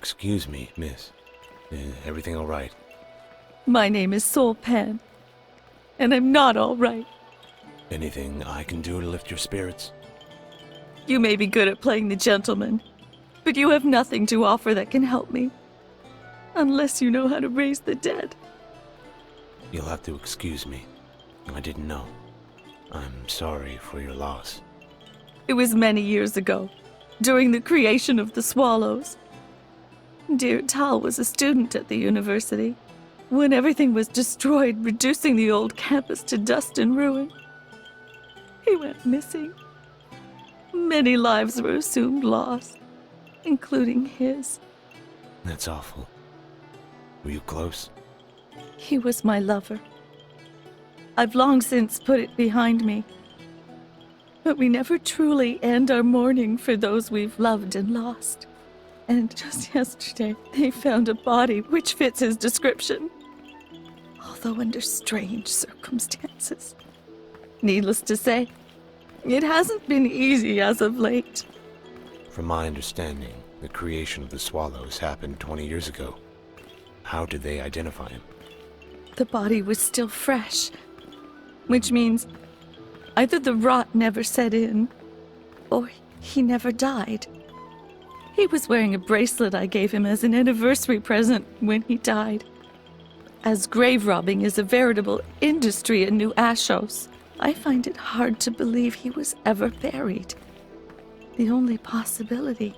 Excuse me, miss. Everything all right? My name is Soul Pan, and I'm not all right. Anything I can do to lift your spirits? You may be good at playing the gentleman, but you have nothing to offer that can help me. Unless you know how to raise the dead. You'll have to excuse me. I didn't know. I'm sorry for your loss. It was many years ago, during the creation of the swallows. Dear Tal was a student at the university, when everything was destroyed, reducing the old campus to dust and ruin. He went missing. Many lives were assumed lost, including his. That's awful. Were you close? He was my lover. I've long since put it behind me. But we never truly end our mourning for those we've loved and lost. And just yesterday, they found a body which fits his description, although under strange circumstances. Needless to say, it hasn't been easy as of late. From my understanding, the creation of the swallows happened 20 years ago. How did they identify him? The body was still fresh, which means either the rot never set in, or he never died. He was wearing a bracelet I gave him as an anniversary present when he died. As grave robbing is a veritable industry in New Ashos, I find it hard to believe he was ever buried. The only possibility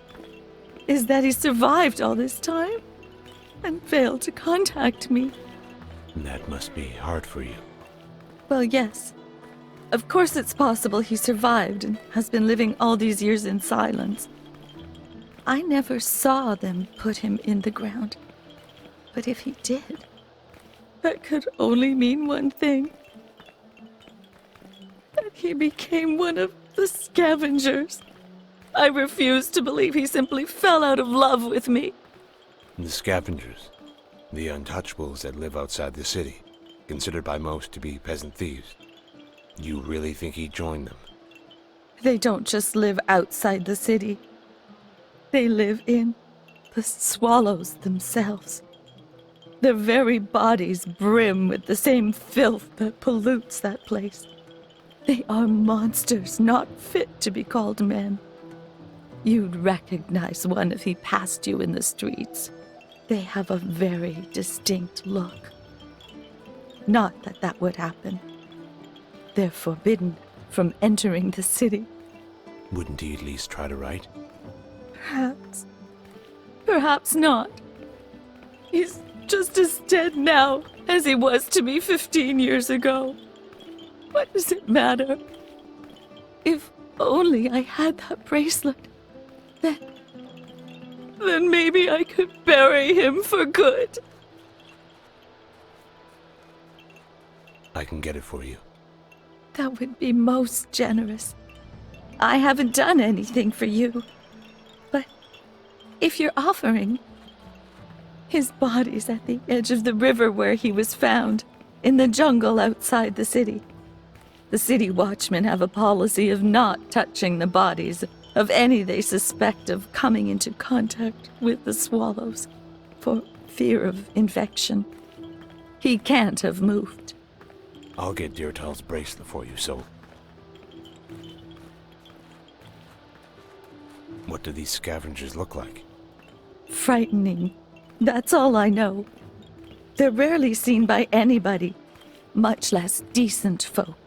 is that he survived all this time and failed to contact me. That must be hard for you. Well, yes. Of course it's possible he survived and has been living all these years in silence. I never saw them put him in the ground. But if he did, that could only mean one thing. That he became one of the scavengers. I refuse to believe he simply fell out of love with me. The scavengers, the untouchables that live outside the city, considered by most to be peasant thieves. You really think he joined them? They don't just live outside the city. They live in the swallows themselves. Their very bodies brim with the same filth that pollutes that place. They are monsters not fit to be called men. You'd recognize one if he passed you in the streets. They have a very distinct look. Not that that would happen. They're forbidden from entering the city. Wouldn't he at least try to write? Perhaps. Perhaps not. He's just as dead now as he was to me 15 years ago. What does it matter? If only I had that bracelet, then maybe I could bury him for good. I can get it for you. That would be most generous. I haven't done anything for you. But if you're offering, his body's at the edge of the river where he was found, in the jungle outside the city. The city watchmen have a policy of not touching the bodies of any they suspect of coming into contact with the swallows, for fear of infection. He can't have moved. I'll get Dirtal's bracelet for you, so... What do these scavengers look like? Frightening. That's all I know. They're rarely seen by anybody, much less decent folk.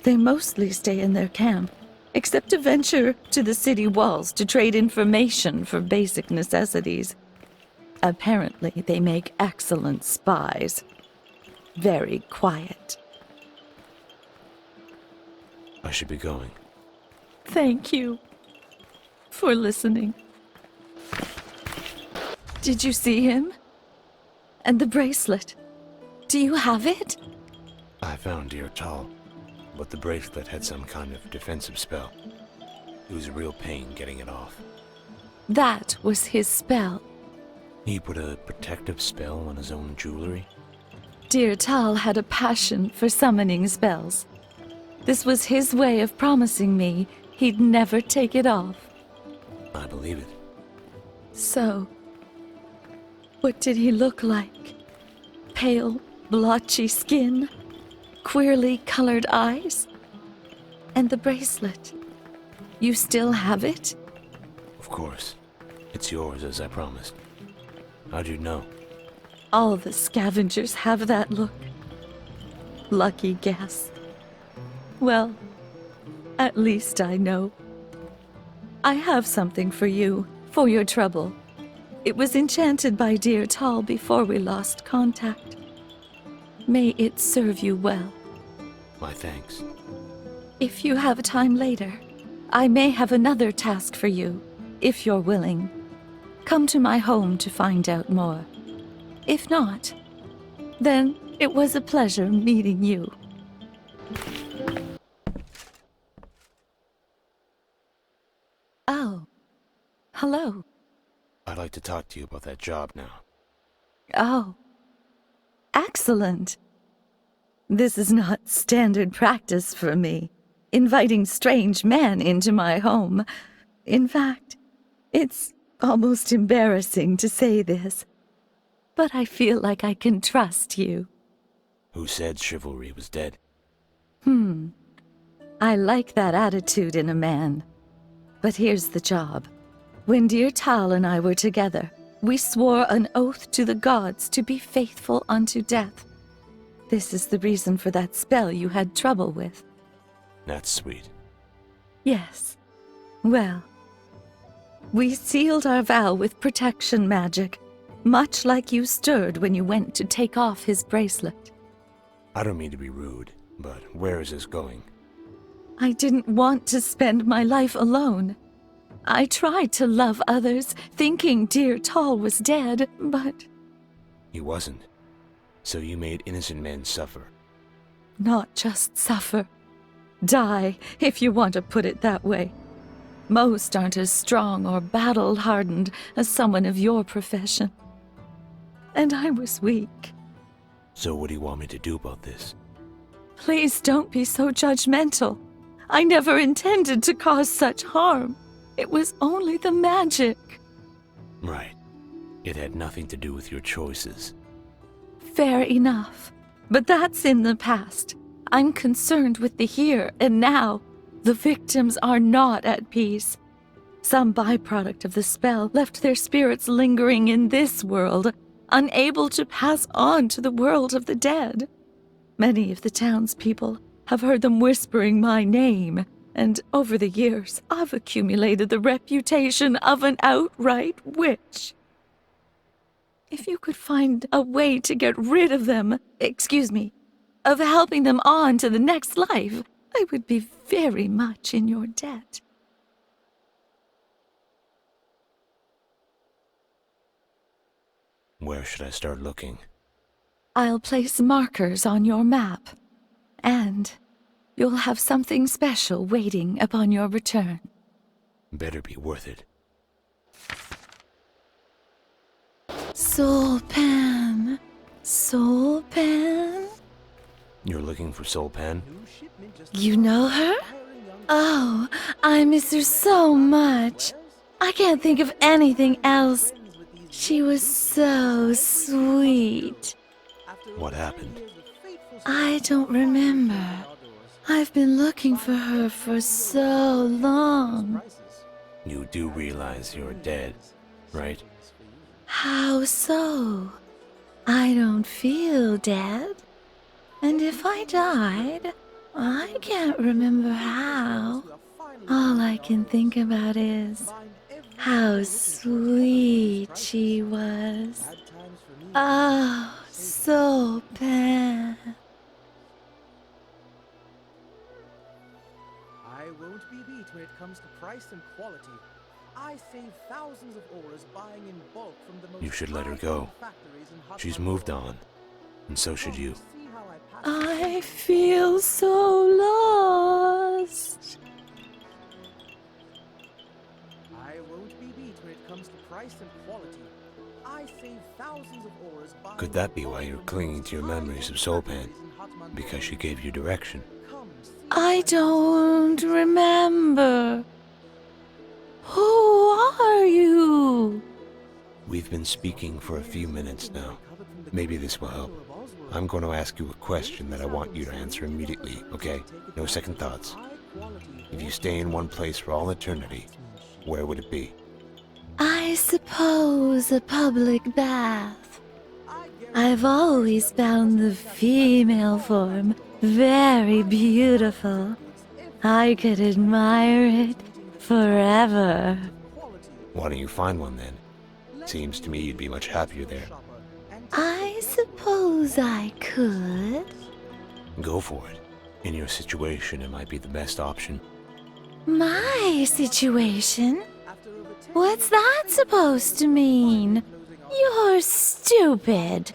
They mostly stay in their camp, except to venture to the city walls to trade information for basic necessities. Apparently, they make excellent spies. Very quiet. I should be going. Thank you for listening. Did you see him? And the bracelet? Do you have it? I found Dirtal, but the bracelet had some kind of defensive spell. It was a real pain getting it off. That was his spell. He put a protective spell on his own jewelry? Dear Tal had a passion for summoning spells. This was his way of promising me he'd never take it off. I believe it. So, What did he look like? Pale, blotchy skin, queerly colored eyes? And the bracelet. You still have it? Of course. It's yours, as I promised. How'd you know? All the scavengers have that look. Lucky guess. Well, at least I know. I have something for you, for your trouble. It was enchanted by dear Tal before we lost contact. May it serve you well. My thanks. If you have time later, I may have another task for you, if you're willing. Come to my home to find out more. If not, then it was a pleasure meeting you. Oh, hello. I'd like to talk to you about that job now. Oh, excellent. This is not standard practice for me, inviting strange men into my home. In fact, it's almost embarrassing to say this, but I feel like I can trust you. Who said chivalry was dead? I like that attitude in a man. But here's the job. When dear Tal and I were together, we swore an oath to the gods to be faithful unto death. This is the reason for that spell you had trouble with. That's sweet. Yes. Well, we sealed our vow with protection magic, much like you stirred when you went to take off his bracelet. I don't mean to be rude, but where is this going? I didn't want to spend my life alone. I tried to love others, thinking dear Tal was dead, but He wasn't. So you made innocent men suffer. not just suffer. Die, if you want to put it that way. Most aren't as strong or battle-hardened as someone of your profession. And I was weak. So what do you want me to do about this? Please don't be so judgmental. I never intended to cause such harm. It was only the magic. Right. It had nothing to do with your choices. Fair enough. But that's in the past. I'm concerned with the here and now. The victims are not at peace. Some byproduct of the spell left their spirits lingering in this world, unable to pass on to the world of the dead. Many of the townspeople have heard them whispering my name, and over the years, I've accumulated the reputation of an outright witch. If you could find a way to get rid of them, of helping them on to the next life, I would be very much in your debt. Where should I start looking? I'll place markers on your map, and you'll have something special waiting upon your return. Better be worth it. Soul Pan. Soul Pan? You're looking for Soul Pan? You know her? Oh, I miss her so much. I can't think of anything else. She was so sweet. What happened? I don't remember. I've been looking for her for so long. You do realize you're dead, right? How so? I don't feel dead. And if I died, I can't remember how. All I can think about is how sweet she was. Oh, so bad. I won't be beat when it comes to price and quality. I save thousands of auras buying in bulk from the most You should let her go. factories in Hudson She's moved on, and so should you. See how I pass I feel so lost. I won't be beat when it comes to price and quality. I save thousands of auras buying Could that be in why bulk you're from clinging the to your most memories of Soul Pan? factories in Hudson Because she gave you direction. Come, see I don't remember. Who are you? We We've been speaking for a few minutes now. Maybe this will help. I'm going to ask you a question that I want you to answer immediately, okay? No second thoughts. If you stay in one place for all eternity, where would it be? I suppose a public bath. I've always found the female form very beautiful. I could admire it forever. Why don't you find one then? Seems to me you'd be much happier there. I suppose I could. Go for it. In your situation, it might be the best option. My situation? What's that supposed to mean? You're stupid.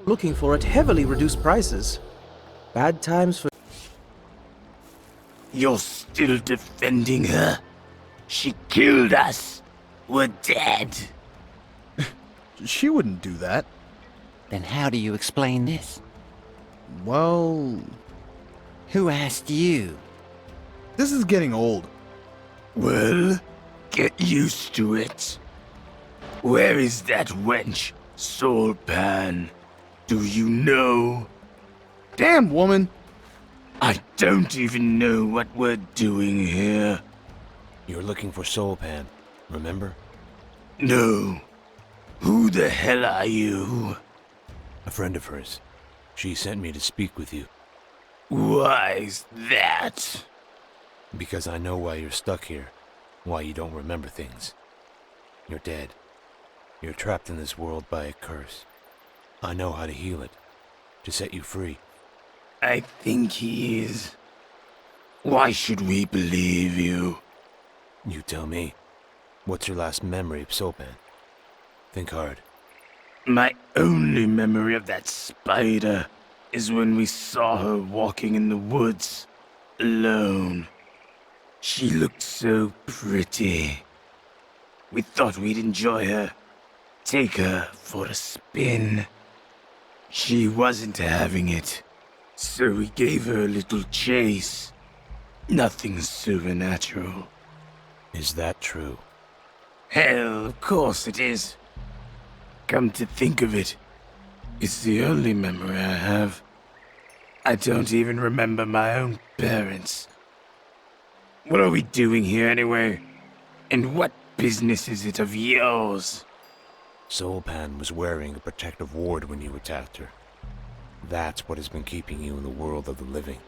Looking for at heavily reduced prices. Bad times for... You're still defending her? She killed us. We're dead. She wouldn't do that. Then how do you explain this? Well, Who asked you? this is getting old. Well, get used to it. Where is that wench, Soul Pan? Do you know? Damn, woman! I don't even know what we're doing here. You're looking for Soul Pan, remember? No. Who the hell are you? A friend of hers. She sent me to speak with you. Why's that? Because I know why you're stuck here. Why you don't remember things. You're dead. You're trapped in this world by a curse. I know how to heal it. To set you free. I think he is. Why should we believe you? You tell me. What's your last memory of Soul Pan? Think hard. My only memory of that spider is when we saw her walking in the woods, alone. She looked so pretty. We thought we'd enjoy her, take her for a spin. She wasn't having it, so we gave her a little chase. Nothing supernatural. Is that true? Hell, of course it is. Come to think of it, it's the only memory I have. I don't even remember my own parents. What are we doing here anyway? And what business is it of yours? Soul Pan was wearing a protective ward when you attacked her. That's what has been keeping you in the world of the living.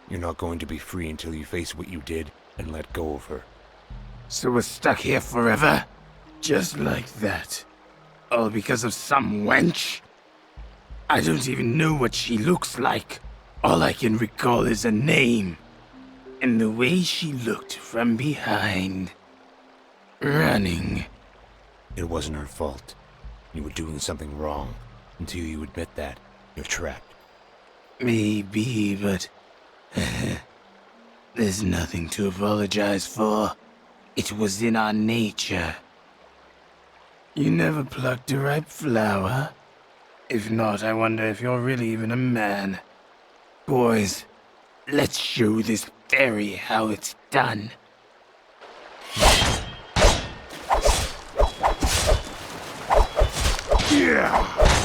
You're not going to be free until you face what you did and let go of her. So we're stuck here forever? Just like that? All because of some wench? I don't even know what she looks like. All I can recall is a name. And the way she looked from behind. Running. It wasn't her fault. You were doing something wrong. Until you admit that, you're trapped. Maybe, but... there's nothing to apologize for. It was in our nature. You never plucked a ripe flower? If not, I wonder if you're really even a man. Boys, let's show this fairy how it's done. Yeah!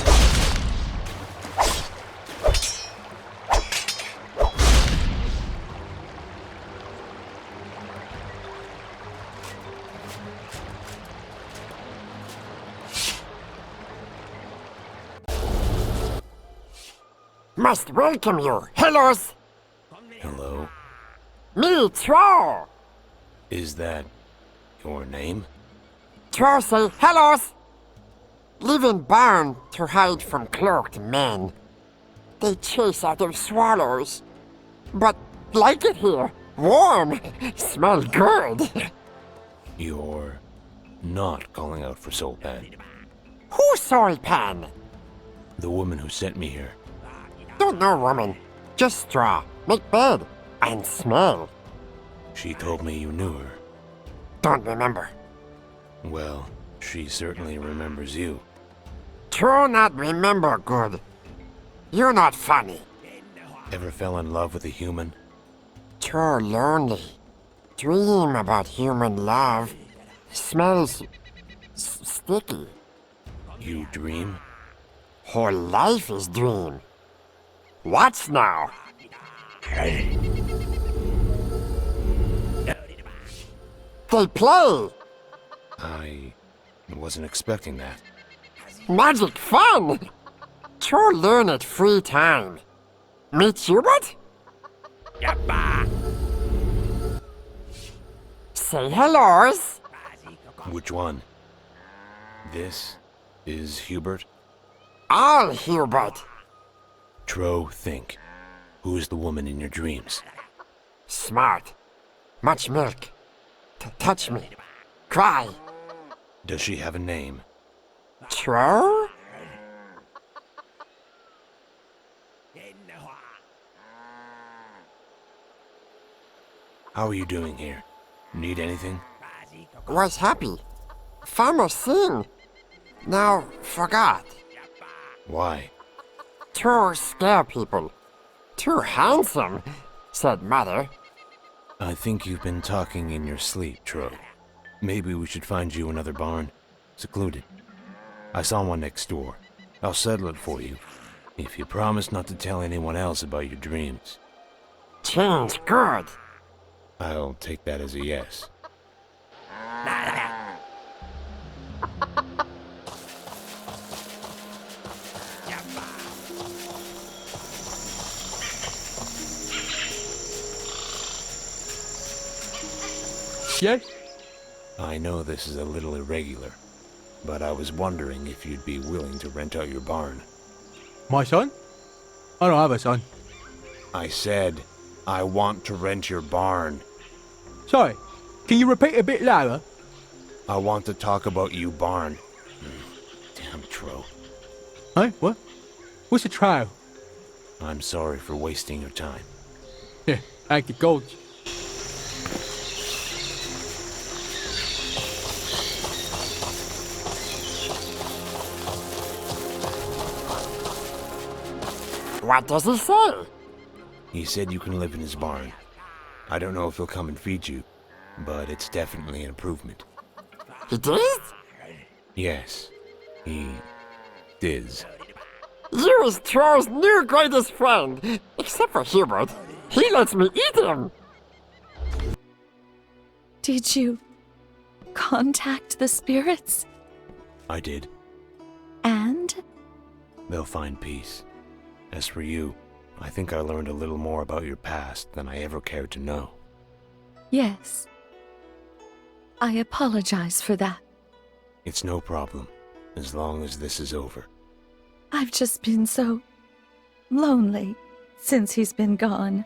Must welcome you. Hellos. Hello? Me, Troll. Is that your name? Troll say hellos. Live in barn to hide from cloaked men. They chase other swallows. But like it here. Warm. Smell good. You're not calling out for Soul Pan. Who Soul Pan? The woman who sent me here. Don't know, woman. Just straw. Make bed. And smell. She told me you knew her. Don't remember. Well, she certainly remembers you. True not remember good. You're not funny. Ever fell in love with a human? True lonely. Dream about human love. Smells... sticky. You dream? Her life is dream. Watch now. They play. I wasn't expecting that. Magic fun. To learn at free time. Meet Hubert? Say hellos. Which one? This is Hubert? All Hubert. Tro, think. Who is the woman in your dreams? Smart. Much milk. Touch me. Cry. Does she have a name? Tro? How are you doing here? Need anything? Was happy. Farmer sing. Now forgot. Why? Too scare people. Too handsome, said mother. I think you've been talking in your sleep, Tro. Maybe we should find you another barn. Secluded. I saw one next door. I'll settle it for you. If you promise not to tell anyone else about your dreams. Change good. I'll take that as a yes. Yes? I know this is a little irregular, but I was wondering if you'd be willing to rent out your barn. My son? I don't have a son. I said, I want to rent your barn. Sorry, can you repeat a bit louder? I want to talk about you, barn. Damn, Tro. Hey, what? What's a trial? I'm sorry for wasting your time. Yeah, thank you, gold. What does he say? He said you can live in his barn. I don't know if he'll come and feed you, but it's definitely an improvement. He did? Yes, he is. You is Troll's new greatest friend, except for Hubert. He lets me eat him. Did you contact the spirits? I did. And? They'll find peace. As for you, I think I learned a little more about your past than I ever cared to know. Yes. I apologize for that. It's no problem, as long as this is over. I've just been so lonely since he's been gone.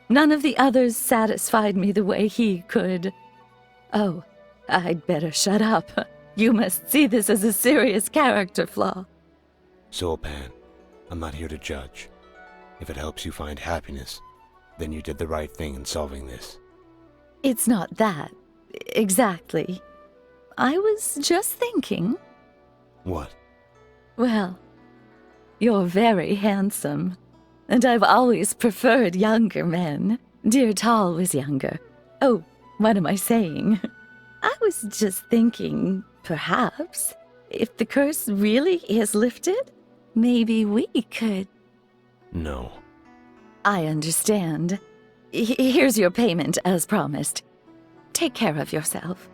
None of the others satisfied me the way he could. Oh, I'd better shut up. You must see this as a serious character flaw. Soulpan, I'm not here to judge. If it helps you find happiness, then you did the right thing in solving this. It's not that, exactly. I was just thinking. What? Well, you're very handsome, and I've always preferred younger men. Dear Tall was younger. Oh, what am I saying? I was just thinking, perhaps, if the curse really is lifted, maybe we could. No. I understand. Here's your payment, as promised. Take care of yourself.